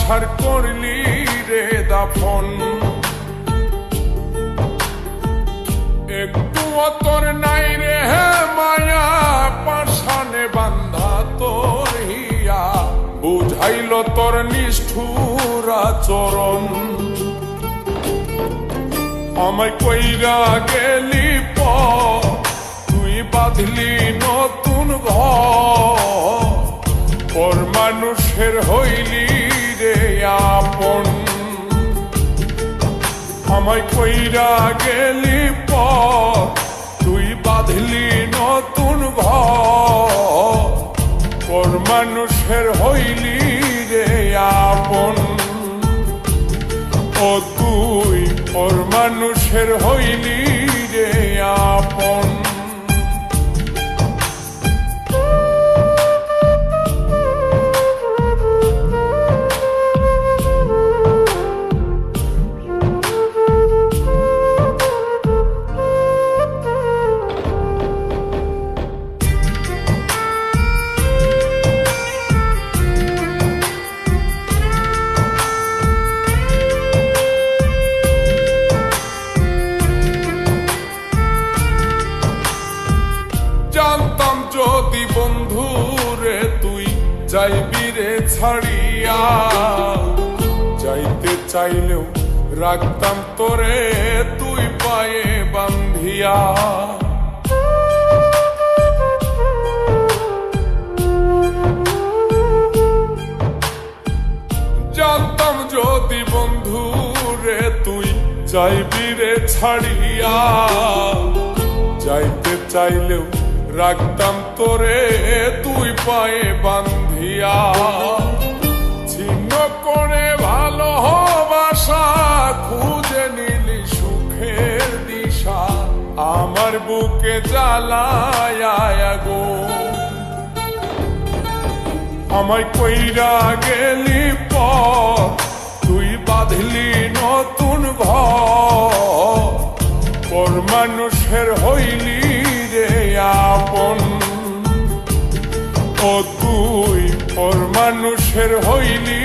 আশার করলি রে দাফন। একটু তোর নাই রে মায়া, পাশানে বান্ধা তোর হিয়া, বুঝাইল তোর নিষ্ঠুর আচরণ। আমায় কইরা গেলি তুই বাঁধলি নতুন ঘর, পর মানুষের হইলি রে আপন। আমায় কইরা গেলি তুই বাঁধলি নতুন ঘর, পর মানুষের হইলি রে আপন। ও তুই পর মানুষের হইলি রে আপন। জানতাম যদি বন্ধু রে তুই যাইবি রে ছাড়িয়া, যাইতে চাইলেও রাখতাম তোরে তুই পায়ে বান্ধিয়া। জানতাম যদি বন্ধু রে তুই যাইবি রে ছাড়িয়া, যাইতে চাইলেও রাখতাম তোরে তুই পায়ে বান্ধিয়া। ছিন্ন করে ভালোবাসা খুঁজে নিলি সুখের দিশা, আমার বুকে জ্বালায় গো। আমায় কইরা গেলি তুই বাঁধলি নতুন ঘর, পর মানুষের হইলি রে আপন। ও তুই পর মানুষের হইলি